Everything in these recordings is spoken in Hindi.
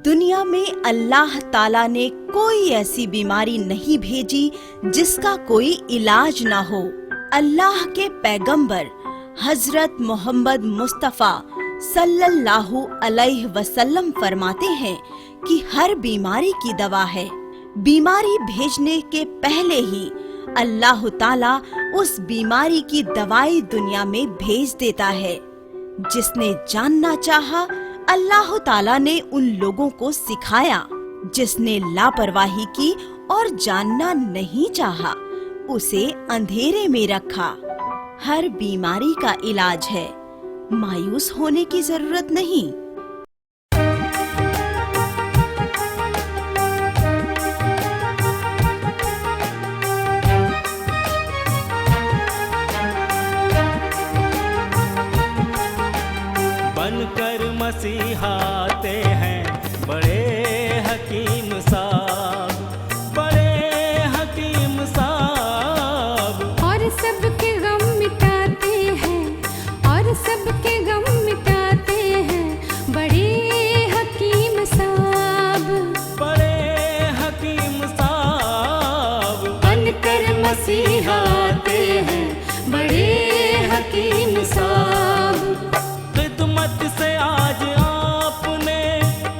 दुनिया में अल्लाह ताला ने कोई ऐसी बीमारी नहीं भेजी जिसका कोई इलाज ना हो। अल्लाह के पैगंबर हजरत मोहम्मद मुस्तफ़ा सल्लल्लाहु अलैहि वसल्लम फरमाते हैं कि हर बीमारी की दवा है। बीमारी भेजने के पहले ही अल्लाह ताला उस बीमारी की दवाई दुनिया में भेज देता है। जिसने जानना चाहा, अल्लाह ताला ने उन लोगों को सिखाया। जिसने लापरवाही की और जानना नहीं चाहा, उसे अंधेरे में रखा। हर बीमारी का इलाज है, मायूस होने की जरूरत नहीं। बनकर मसीहाते हैं बड़े हकीम साहब, बड़े हकीम साहब। और सबके गम मिटाते हैं, और सबके गम मिटाते हैं बड़े हकीम साहब, बड़े हकीम साहब। बनकर मसीहाते हैं बड़े हकीम साहब। खिदमत से आज आपने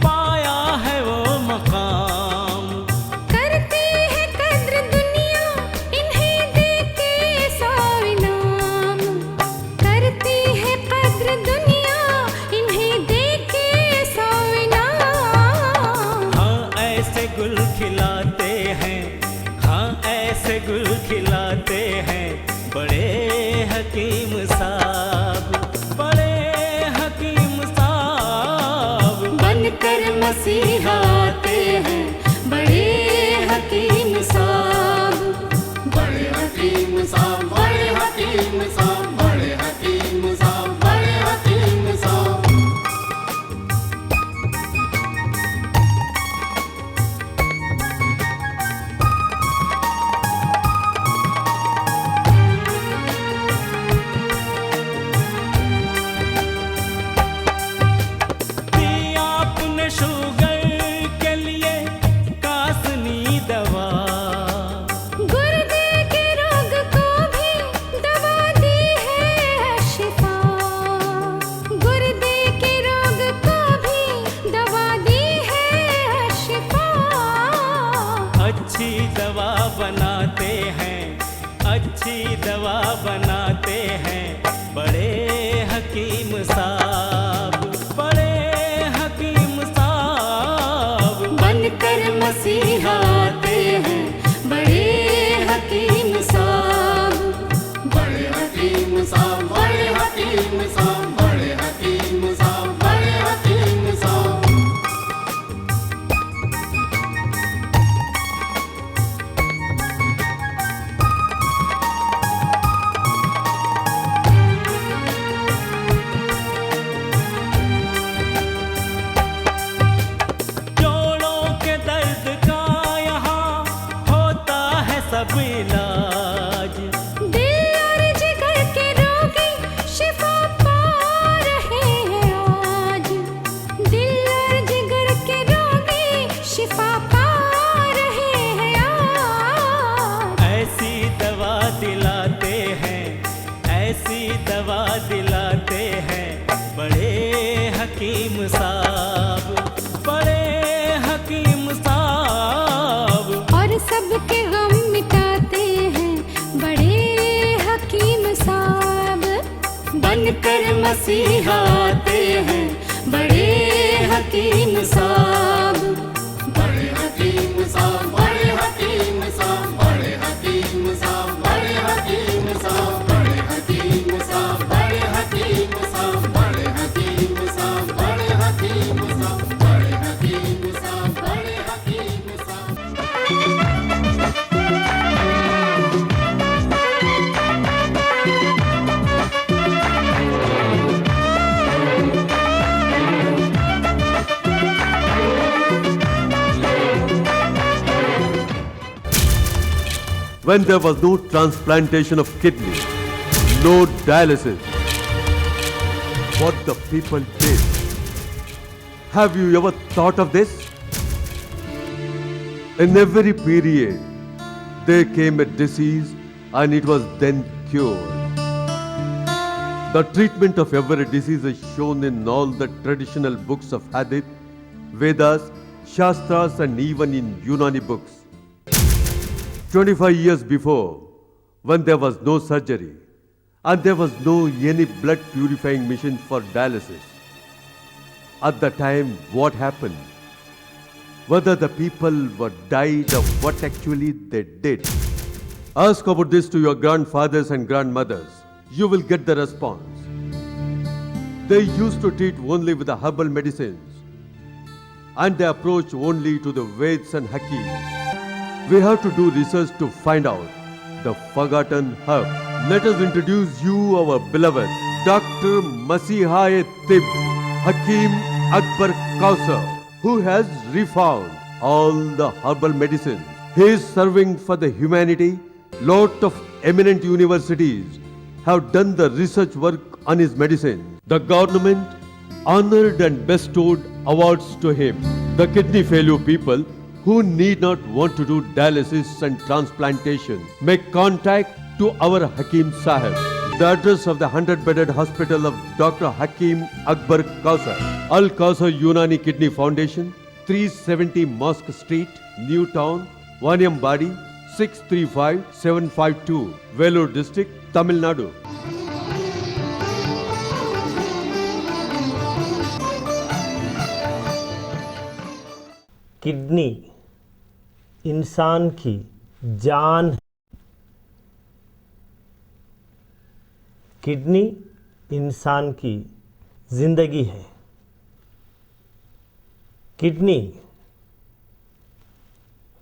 पाया है वो मकाम, करती है कद्र दुनिया इन्हें देके सौ इनाम, करती है कद्र दुनिया इन्हें देके सौ इनाम। हाँ ऐसे गुल खिलाते हैं, हाँ ऐसे गुल खिलाते हैं बड़े हकीम साहब, बड़े हकीम साहब। बनकर मसीहाते हैं बड़े हकीम साहब, बड़े हकीम साहब, बड़े हकीम साहब, बड़े हकीम साहब, बड़े हकीम साहब। दिया आपने शुगर के लिए कासनी दवा, गुर्दे के रोग को भी दवा दी है शिफा, गुर्दे के रोग को भी दवा दी है शिफा। अच्छी दवा बनाते हैं, अच्छी दवा बनाते हैं बड़े हकीम साहब, बड़े हकीम साहब। बनकर मसीहाते हैं बड़े हकीम साहब, बड़े हकीम साहब, बड़े हकीम साहब, बड़े हकीम साहब, बड़े हकीम साहब। जोड़ों के दर्द का यहाँ होता है सब इलाज, दिल और जिगर के रोगी शिफा पा रहे हैं आज, दिल और जिगर के रोगी शिफा पा रहे हैं आज। ऐसी दवा दिलाते हैं, ऐसी दवा दिलाते हैं बड़े हकीम साहब, बड़े हकीम साहब। और सबके गम मिटाते हैं बड़े हकीम साहब, बनकर मसीहाते हैं बड़े हकीम साहब, बड़े हकीम साहब, बड़े हकीम साहब, बड़े हकीम साहब, बड़े हकीम साहब, बड़े हकीम साहब, बड़े हकीम साहब, बड़े हकीम साहब, बड़े हकीम साहब, बड़े हकीम साहब, बड़े हकीम साहब। When there was no transplantation of kidney, no dialysis, what the people did, Have you ever thought of this? In every period, there came a disease and it was then cured. The treatment of every disease is shown in all the traditional books of Hadith, Vedas, Shastras, and even in Unani books. 25 years before, when there was no surgery and there was no any blood purifying machine for dialysis, at the time what happened? Whether the people were died or what actually they did. Ask about this to your grandfathers and grandmothers. You will get the response. They used to treat only with the herbal medicines and they approach only to the Veds and Hakim. We have to do research to find out the forgotten herb. Let us introduce you our beloved Dr. Masihai-e-Tib Hakim Akbar Kausar, who has refound all the herbal medicines. He is serving for the humanity. Lot of eminent universities have done the research work on his medicine. The government honored and bestowed awards to him. The kidney failure people who need not want to do dialysis and transplantation make contact to our Hakim Sahib. The address of the 100-bedded hospital of Dr. Hakim Akbar Kausar, Al Kausar Unani Kidney Foundation, 370 Mosque Street, New Town, Vaniambadi, 635752, Vellore District, Tamil Nadu. Kidney इंसान की जान है। किडनी इंसान की जिंदगी है। किडनी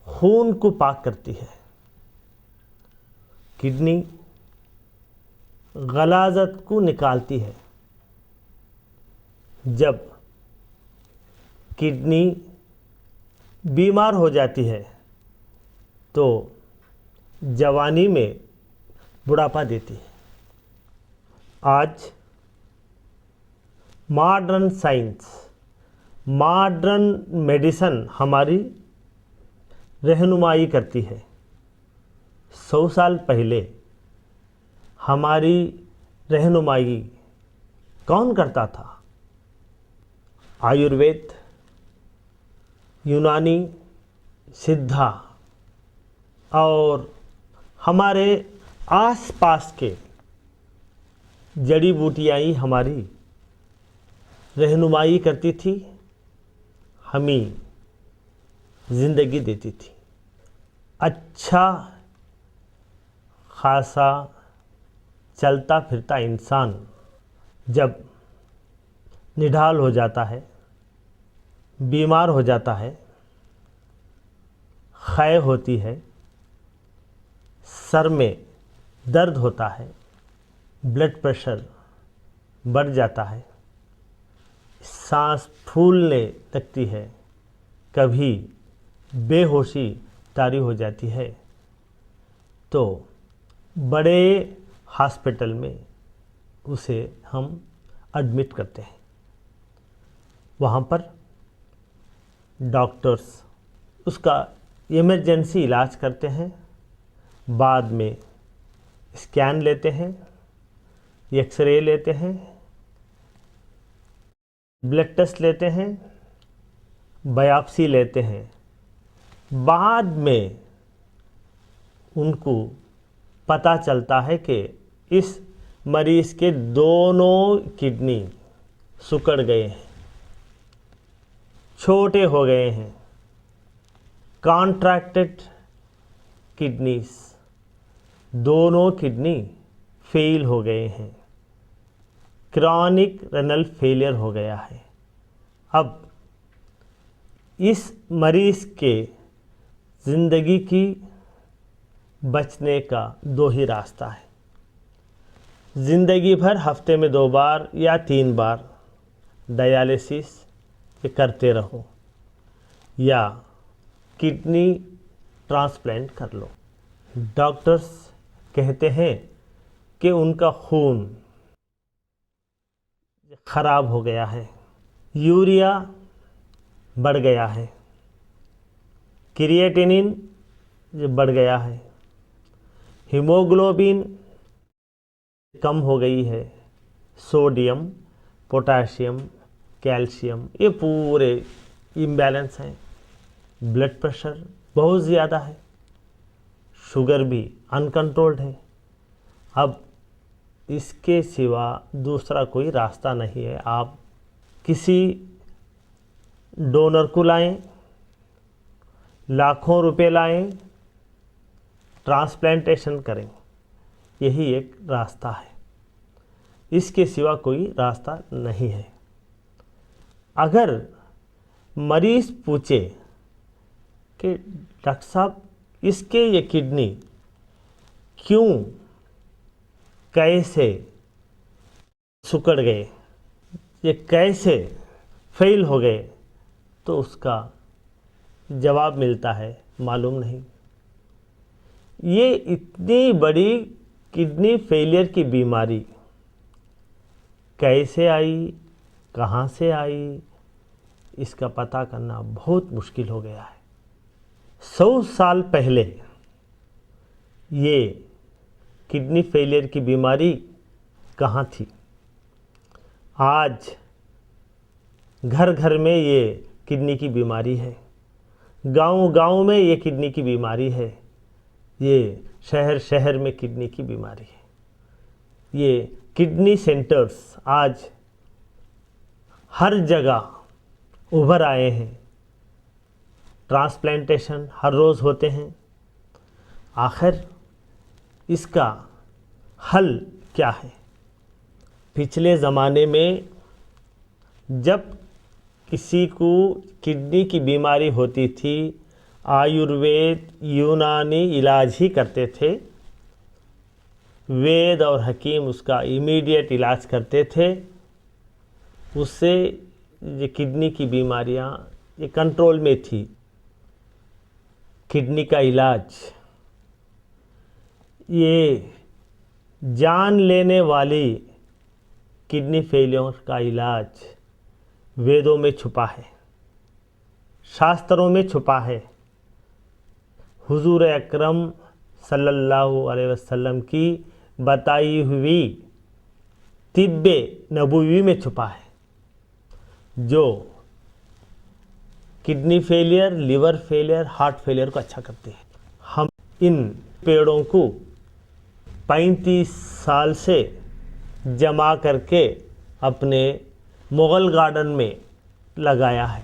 खून को पाक करती है। किडनी गलाजत को निकालती है। जब किडनी बीमार हो जाती है तो जवानी में बुढ़ापा देती है। आज मॉडर्न साइंस, मॉडर्न मेडिसिन हमारी रहनुमाई करती है। 100 साल पहले हमारी रहनुमाई कौन करता था? आयुर्वेद, यूनानी, सिद्धा और हमारे आसपास के जड़ी बूटियाँ ही हमारी रहनुमाई करती थी, हमें ज़िंदगी देती थी। अच्छा खासा चलता फिरता इंसान जब निढाल हो जाता है, बीमार हो जाता है, क्षय होती है, सर में दर्द होता है, ब्लड प्रेशर बढ़ जाता है, सांस फूलने लगती है, कभी बेहोशी तारी हो जाती है, तो बड़े हॉस्पिटल में उसे हम एडमिट करते हैं। वहाँ पर डॉक्टर्स उसका इमरजेंसी इलाज करते हैं, बाद में स्कैन लेते हैं, एक्सरे लेते हैं, ब्लड टेस्ट लेते हैं, बायोप्सी लेते हैं। बाद में उनको पता चलता है कि इस मरीज़ के दोनों किडनी सिकुड़ गए हैं, छोटे हो गए हैं, कॉन्ट्रैक्टेड किडनीज, दोनों किडनी फेल हो गए हैं, क्रॉनिक रेनल फेलियर हो गया है। अब इस मरीज़ के ज़िंदगी की बचने का 2 ही रास्ता है। ज़िंदगी भर हफ्ते में 2 बार या 3 बार डायलिसिस करते रहो या किडनी ट्रांसप्लांट कर लो। डॉक्टर्स कहते हैं कि उनका खून ख़राब हो गया है, यूरिया बढ़ गया है, क्रिएटिनिन जो बढ़ गया है, हीमोग्लोबिन कम हो गई है, सोडियम, पोटाशियम, कैल्शियम ये पूरे इम्बैलेंस हैं, ब्लड प्रेशर बहुत ज़्यादा है, शुगर भी अनकंट्रोल्ड है। अब इसके सिवा दूसरा कोई रास्ता नहीं है। आप किसी डोनर को लाएं, लाखों रुपए लाएं, ट्रांसप्लांटेशन करें, यही एक रास्ता है, इसके सिवा कोई रास्ता नहीं है। अगर मरीज़ पूछे कि डॉक्टर साहब इसके ये किडनी क्यों कैसे सिकुड़ गए, ये कैसे फेल हो गए, तो उसका जवाब मिलता है मालूम नहीं। ये इतनी बड़ी किडनी फेलियर की बीमारी कैसे आई, कहाँ से आई, इसका पता करना बहुत मुश्किल हो गया है। 100 साल पहले ये किडनी फेलियर की बीमारी कहाँ थी? आज घर घर में ये किडनी की बीमारी है, गांव-गांव में ये किडनी की बीमारी है, ये शहर शहर में किडनी की बीमारी है। ये किडनी सेंटर्स आज हर जगह उभर आए हैं, ट्रांसप्लांटेशन हर रोज़ होते हैं। आखिर इसका हल क्या है? पिछले ज़माने में जब किसी को किडनी की बीमारी होती थी, आयुर्वेद यूनानी इलाज ही करते थे। वेद और हकीम उसका इमीडिएट इलाज करते थे, उससे ये किडनी की बीमारियां ये कंट्रोल में थी। किडनी का इलाज, ये जान लेने वाली किडनी फेलियर का इलाज वेदों में छुपा है, शास्त्रों में छुपा है। हुजूर अकरम सल्लल्लाहु अलैहि वसल्लम की बताई हुई तिब्बे नबूवी में छुपा है, जो kidney failure, liver failure, heart failure को अच्छा करते हैं। हम इन पेड़ों को 35 साल से जमा करके अपने मुगल गार्डन में लगाया है।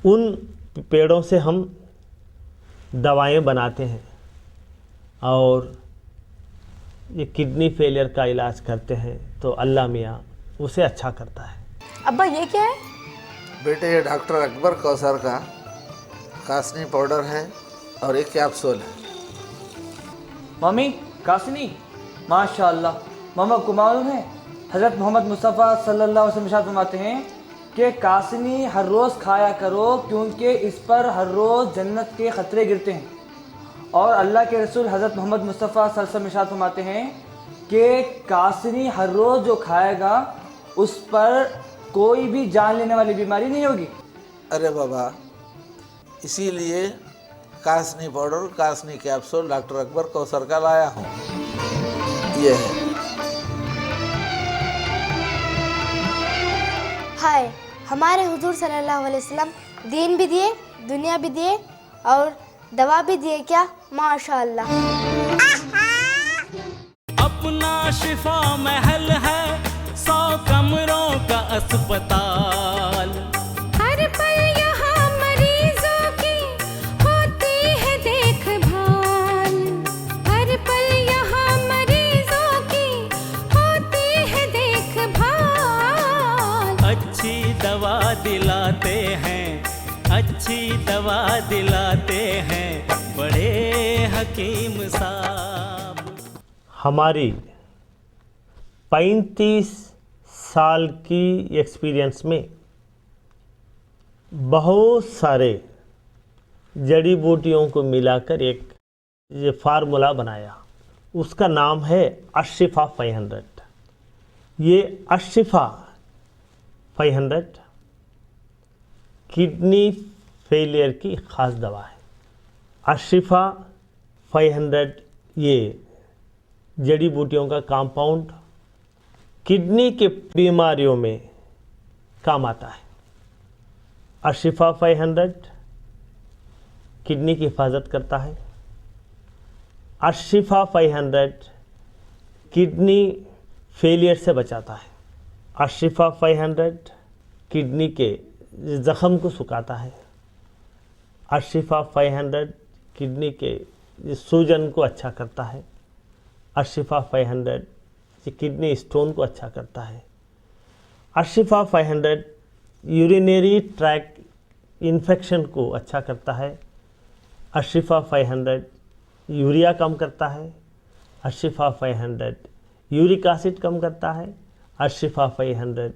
उन पेड़ों से हम दवाएं बनाते हैं और ये किडनी फेलियर का इलाज करते हैं, तो अल्लाह मियाँ उसे अच्छा करता है। अब्बा ये क्या है? बेटे ये डॉक्टर अकबर कौसर का कासनी पाउडर है और एक कैप्सूल है। मम्मी कासनी, माशाअल्लाह। मम्मा को मालूम है हज़रत मोहम्मद मुस्तफ़ा सल्लल्लाहु अलैहि वसल्लम इरशाद फरमाते हैं कि कासनी हर रोज़ खाया करो, क्योंकि इस पर हर रोज़ जन्नत के ख़तरे गिरते हैं। और अल्लाह के रसूल हज़रत मोहम्मद मुस्तफ़ा सल्लल्लाहु अलैहि वसल्लम इरशाद फरमाते हैं कि कासनी हर रोज़ जो खाएगा उस पर कोई भी जान लेने वाली बीमारी नहीं होगी। अरे बाबा, इसीलिए कासनी पाउडर, कासनी कैप्सूल डॉक्टर अकबर कौसर का लाया हूँ। ये है। हाय, हमारे हुजूर सल्लल्लाहु अलैहि वसल्लम दीन भी दिए, दुनिया भी दिए और दवा भी दिए क्या? माशाअल्लाह। अपना शिफा महल है, 100 कमरों का अस्पताल। हर पल यहाँ मरीजों की होती है देखभाल, हर पल यहाँ मरीजों की होती है देखभाल। अच्छी दवा दिलाते हैं, अच्छी दवा दिलाते हैं बड़े हकीम साहब। हमारी 35 साल की एक्सपीरियंस में बहुत सारे जड़ी बूटियों को मिलाकर एक ये फार्मूला बनाया, उसका नाम है अशिफा 500। ये अशिफा 500 किडनी फेलियर की ख़ास दवा है। अशिफा 500 ये जड़ी बूटियों का कंपाउंड किडनी के बीमारियों में काम आता है। अशिफा 500 किडनी की हिफाजत करता है। अशिफा 500 किडनी फेलियर से बचाता है। अशिफा 500 किडनी के ज़ख़म को सुखाता है। अशिफा 500 किडनी के सूजन को अच्छा करता है। अशिफा 500 किडनी स्टोन को अच्छा करता है। अशिफा 500 यूरिनरी ट्रैक इन्फेक्शन को अच्छा करता है। अशिफा 500 यूरिया कम करता है। अशिफा 500 यूरिक एसिड कम करता है। अशिफा 500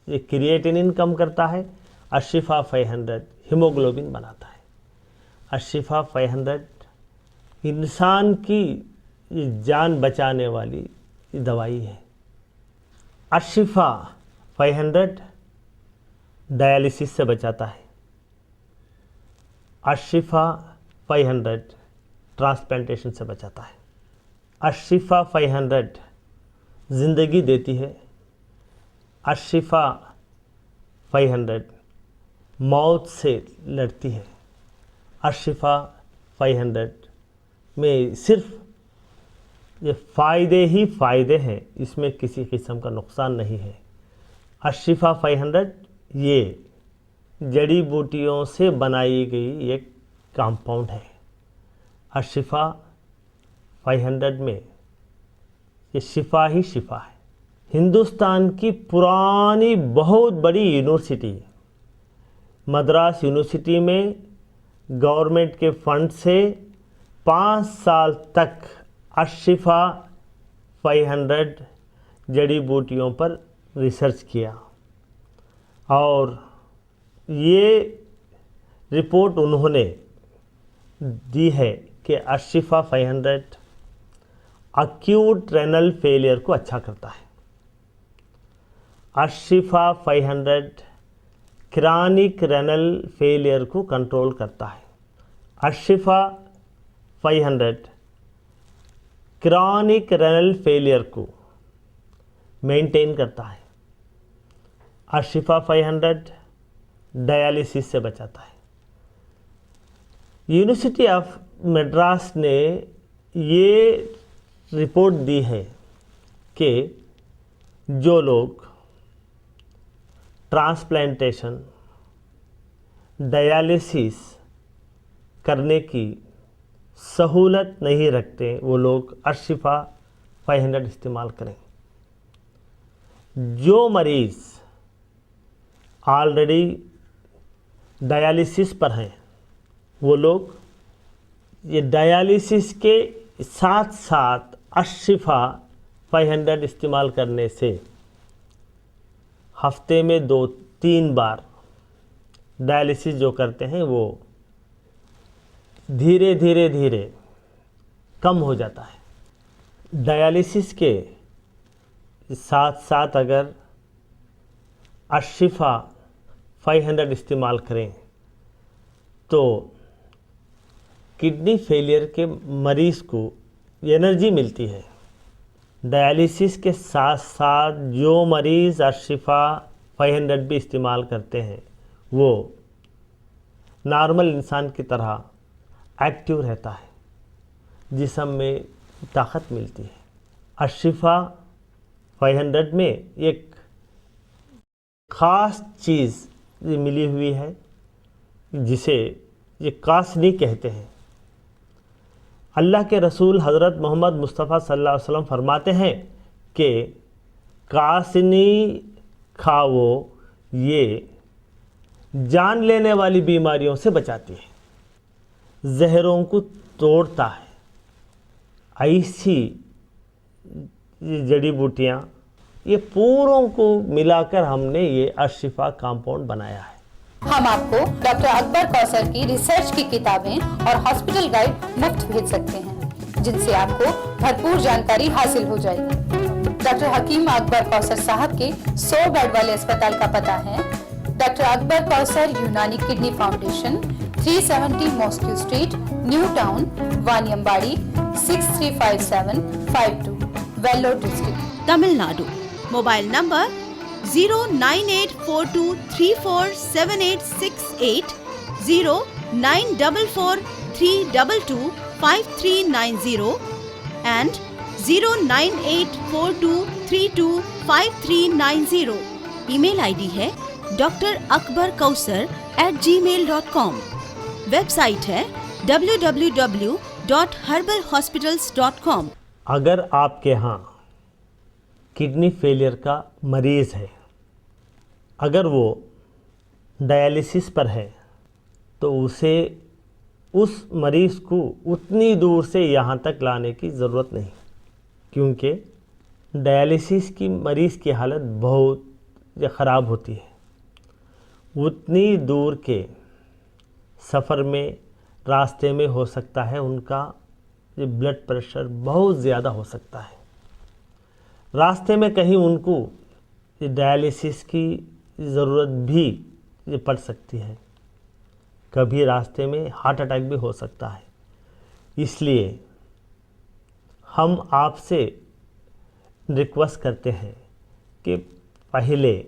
ये क्रिएटिनिन कम करता है। अशिफा 500 हीमोग्लोबिन बनाता है। अशिफा 500 इंसान की जान बचाने वाली दवाई है। अशिफा 500 डायलिसिस से बचाता है। अशिफा 500 ट्रांसप्लांटेशन से बचाता है। अशिफा 500 ज़िंदगी देती है। अशिफा 500 मौत से लड़ती है। अशिफा 500 में सिर्फ ये फ़ायदे ही फ़ायदे हैं, इसमें किसी किस्म का नुकसान नहीं है। अशिफा 500 ये जड़ी बूटियों से बनाई गई एक कंपाउंड है। अशिफा 500 में ये शिफा ही शिफा है। हिंदुस्तान की पुरानी बहुत बड़ी यूनिवर्सिटी मद्रास यूनिवर्सिटी में गवर्नमेंट के फंड से 5 साल तक अशिफा 500 जड़ी बूटियों पर रिसर्च किया और ये रिपोर्ट उन्होंने दी है कि अशिफा 500 अक्यूट रेनल फेलियर को अच्छा करता है। अशिफा 500 क्रॉनिक रेनल फेलियर को कंट्रोल करता है। अशिफा 500 क्रॉनिक रेनल फेलियर को मेंटेन करता है। अशिफा 500 डायलिसिस से बचाता है। यूनिवर्सिटी ऑफ मद्रास ने ये रिपोर्ट दी है कि जो लोग ट्रांसप्लांटेशन डायलिसिस करने की सहूलत नहीं रखते वो लोग अशिफा 500 इस्तेमाल करें। जो मरीज़ ऑलरेडी डायलिसिस पर हैं वो लोग ये डायलिसिस के साथ साथ अशिफा 500 इस्तेमाल करने से हफ्ते में 2-3 बार डायलिसिस जो करते हैं वो धीरे धीरे कम हो जाता है। डायलिसिस के साथ साथ अगर अशिफा 500 इस्तेमाल करें तो किडनी फेलियर के मरीज़ को एनर्जी मिलती है। डायलिसिस के साथ साथ जो मरीज़ अशिफा 500 भी इस्तेमाल करते हैं वो नॉर्मल इंसान की तरह एक्टिव रहता है, जिस्म में ताकत मिलती है। अशिफा 500 में एक ख़ास चीज़ मिली हुई है जिसे ये कासनी कहते हैं। अल्लाह के रसूल हज़रत मोहम्मद मुस्तफ़ा सल्लल्लाहु अलैहि वसल्लम फरमाते हैं कि कासनी खाओ, ये जान लेने वाली बीमारियों से बचाती है, जहरों को तोड़ता है। ऐसी जड़ी बूटियाँ ये पूरों को मिलाकर हमने ये अशिफा कंपाउंड बनाया है। हम आपको डॉक्टर अकबर कौसर की रिसर्च की किताबें और हॉस्पिटल गाइड मुफ्त भेज सकते हैं, जिनसे आपको भरपूर जानकारी हासिल हो जाएगी। डॉक्टर हकीम अकबर कौसर साहब के 100 बेड वाले अस्पताल का पता है doctor Akbar Kausar Unani kidney foundation, 370 mosque street, new town, Vaniyambadi, 635752, Vellore district, Tamil Nadu. Mobile number 09842347868, 09443225390 and 09842325390। Email ID है drakbarkausar@gmail.com। वेबसाइट है www.herbalhospitals.com। अगर आपके यहाँ किडनी फेलियर का मरीज़ है, अगर वो डायलिसिस पर है, तो उसे उस मरीज़ को उतनी दूर से यहाँ तक लाने की ज़रूरत नहीं, क्योंकि डायलिसिस की मरीज़ की हालत बहुत ख़राब होती है। उतनी दूर के सफ़र में, रास्ते में हो सकता है उनका ये ब्लड प्रेशर बहुत ज़्यादा हो सकता है। रास्ते में कहीं उनको ये डायलिसिस की ज़रूरत भी ये पड़ सकती है। कभी रास्ते में हार्ट अटैक भी हो सकता है। इसलिए हम आपसे रिक्वेस्ट करते हैं कि पहले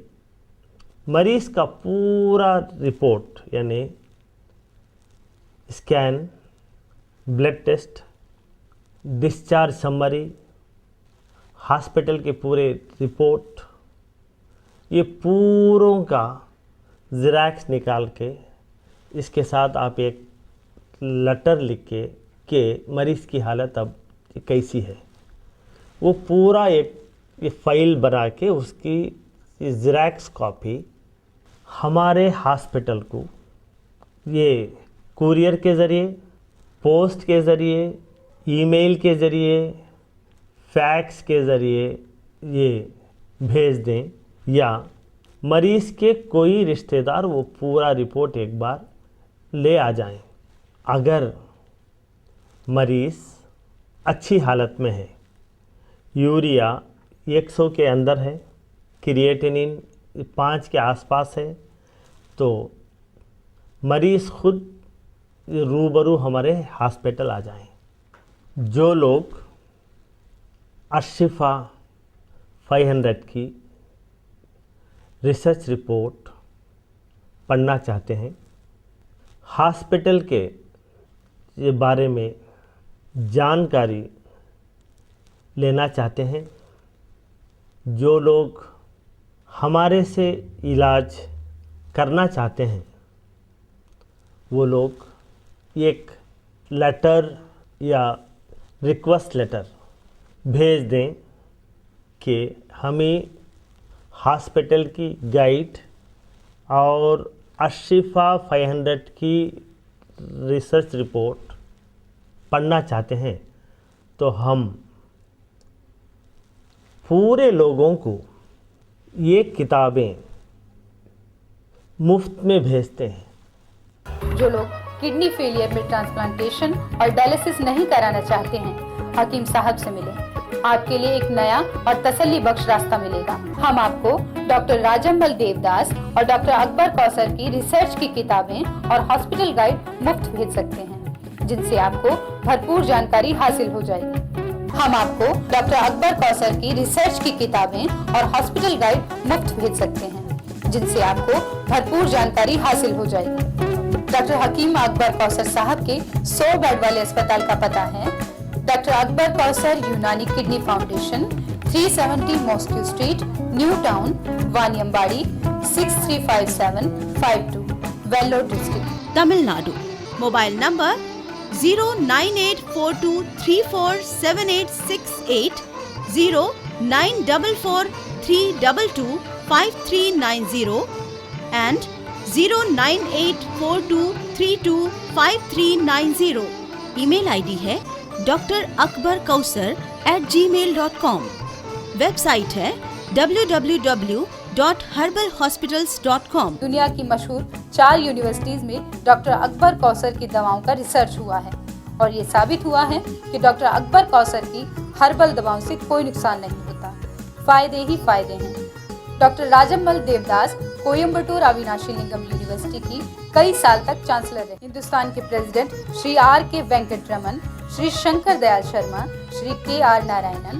मरीज़ का पूरा रिपोर्ट यानी scan, blood test, discharge summary, hospital के पूरे रिपोर्ट, ये पूरों का ज़ेरॉक्स निकाल के इसके साथ आप एक लेटर लिख के मरीज़ की हालत अब कैसी है, वो पूरा एक ये फाइल बना के उसकी ज़ेरॉक्स कॉपी हमारे हॉस्पिटल को ये कुरियर के ज़रिए, पोस्ट के ज़रिए, ईमेल के ज़रिए, फैक्स के ज़रिए ये भेज दें, या मरीज़ के कोई रिश्तेदार वो पूरा रिपोर्ट एक बार ले आ जाएं। अगर मरीज़ अच्छी हालत में है, यूरिया 100 के अंदर है, क्रिएटिनिन 5 के आसपास है, तो मरीज़ खुद रूबरू हमारे हॉस्पिटल आ जाएं। जो लोग अशिफा 500 की रिसर्च रिपोर्ट पढ़ना चाहते हैं, हॉस्पिटल के ये बारे में जानकारी लेना चाहते हैं, जो लोग हमारे से इलाज करना चाहते हैं, वो लोग एक लेटर या रिक्वेस्ट लेटर भेज दें कि हमें हॉस्पिटल की गाइड और अशिफा 500 की रिसर्च रिपोर्ट पढ़ना चाहते हैं, तो हम पूरे लोगों को ये किताबें मुफ्त में भेजते हैं। जो लोग किडनी फेलियर में ट्रांसप्लांटेशन और डायलिसिस नहीं कराना चाहते हैं, हकीम साहब से मिलें। आपके लिए एक नया और तसल्ली बख्श रास्ता मिलेगा। हम आपको डॉक्टर राजम्मल देवदास और डॉक्टर अकबर कौसर की रिसर्च की किताबें और हॉस्पिटल गाइड मुफ्त भेज सकते हैं, जिनसे आपको भरपूर जानकारी हासिल हो जाएगी। हम आपको डॉक्टर अकबर कौसर की रिसर्च की किताबें और हॉस्पिटल गाइड मुफ्त भेज सकते हैं, जिनसे आपको भरपूर जानकारी हासिल हो जाएगी। डॉक्टर हकीम अकबर कौसर साहब के 100 बेड वाले अस्पताल का पता है doctor Akbar Kausar Unani kidney foundation, 370 mosque street, new town, Vaniyambadi, 635752, Vellore district, Tamil Nadu. Mobile number 09842347868, 09443225390 and 09842325390। Email ID है drakbarkausar@gmail.com। वेबसाइट है www.herbalhospitals.com। दुनिया की मशहूर 4 यूनिवर्सिटीज में डॉक्टर अकबर कौसर की दवाओं का रिसर्च हुआ है और ये साबित हुआ है कि डॉक्टर अकबर कौसर की हर्बल दवाओं से कोई नुकसान नहीं होता, फायदे ही फायदे हैं। डॉक्टर राजम्मल देवदास कोयम्बटूर अविनाशी लिंगम यूनिवर्सिटी की कई साल तक चांसलर रहे। हिंदुस्तान के president Shri R.K. Venkataraman, Shri Shankar Dayal Sharma, Shri K.R. Narayanan,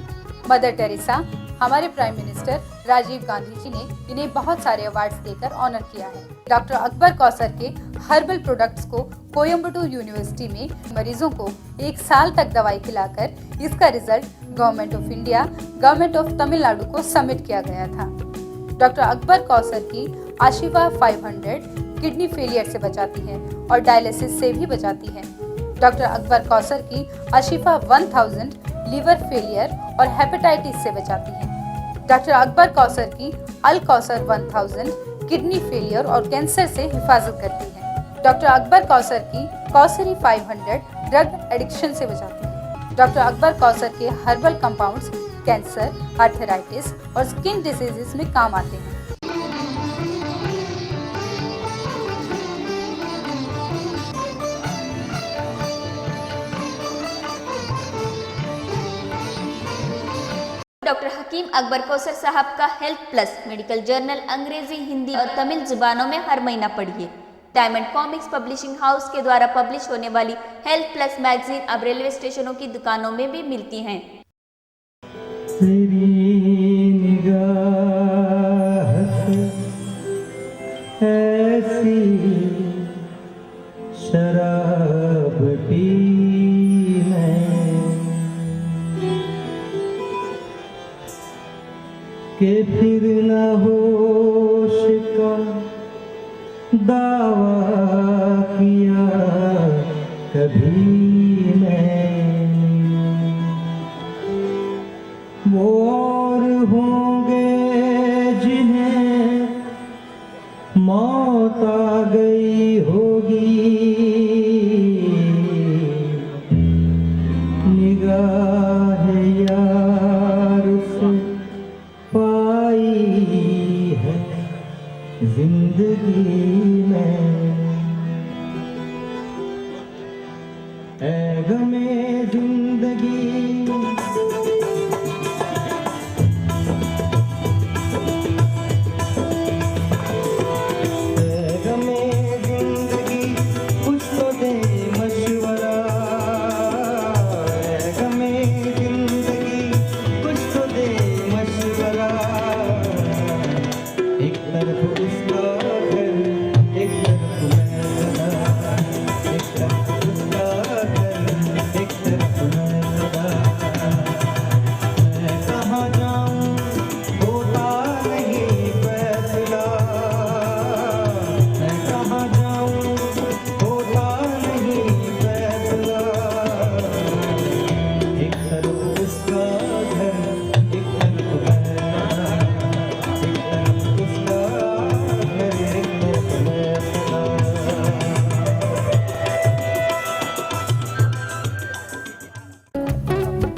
mother Teresa, हमारे प्राइम मिनिस्टर राजीव गांधी जी ने इन्हें बहुत सारे अवार्ड्स देकर ऑनर किया है। डॉक्टर अकबर कौसर के हर्बल प्रोडक्ट्स को कोयम्बटूर यूनिवर्सिटी में मरीजों को 1 साल तक दवाई खिलाकर इसका result government of India, government of Tamil Nadu को सबमिट किया गया था। डॉक्टर अकबर कौसर की आशिफा 500 किडनी फेलियर से बचाती है और डायलिसिस से भी बचाती है। डॉक्टर अकबर कौसर की आशिफा 1000 लीवर फेलियर और हेपेटाइटिस से बचाती है। डॉक्टर अकबर कौसर की अल कौसर 1000 किडनी फेलियर और कैंसर से हिफाजत करती है। डॉक्टर अकबर कौसर की कौसरी 500 ड्रग एडिक्शन से बचाती है। डॉक्टर अकबर कौसर के हर्बल कंपाउंड्स कैंसर, आर्थराइटिस और स्किन डिजीजेस में काम आते हैं। डॉक्टर हकीम अकबर कौसर साहब का हेल्थ प्लस मेडिकल जर्नल अंग्रेजी, हिंदी और तमिल जुबानों में हर महीना पढ़िए। डायमंड कॉमिक्स पब्लिशिंग हाउस के द्वारा पब्लिश होने वाली हेल्थ प्लस मैगजीन अब रेलवे स्टेशनों की दुकानों में भी मिलती हैं। शराब पी के फिर न होश का दावा किया कभी मैं। वो और होंगे जिन्हें मौत आ गई होगी, निगाह यार से पाई है जिंदगी में। ऐ गमे जिंदगी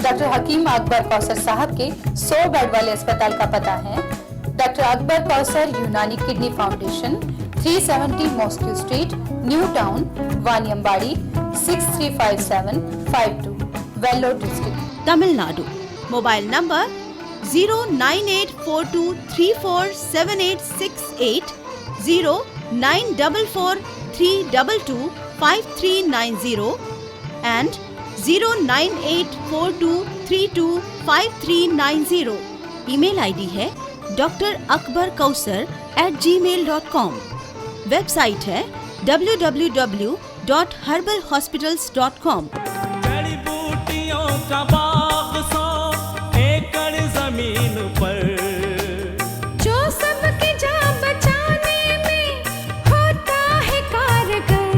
डॉक्टर हकीम अकबर कौसर साहब के 100 बेड वाले अस्पताल का पता है doctor Akbar Kausar Unani kidney foundation, 370 mosque street, new town, Vaniyambadi, 635752, Vellore district, Tamil Nadu. Mobile number 09842347868, 09443225390 and 09842325390। Email ID है drakbarkausar@gmail.com। वेबसाइट है www.herbalhospitals.com। जड़ी बूटियों का बाग 100 एकड़ जमीन पर, जो सबकी जान बचाने में होता है कारगर,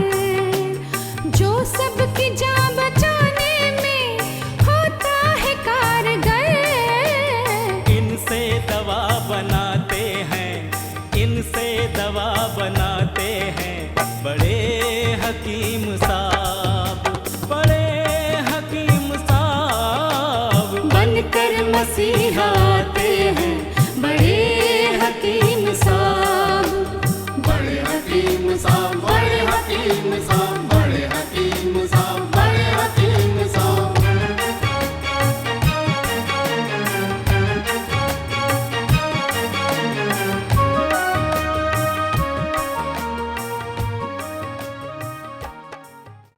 जो सबकी जान बचाने में होता है कारगर। इनसे दवा बनाते हैं, इनसे दवा बनाते हैं बड़े हकीम साहब, बड़े हकीम साहब। बनकर मसीहा आते हैं बड़े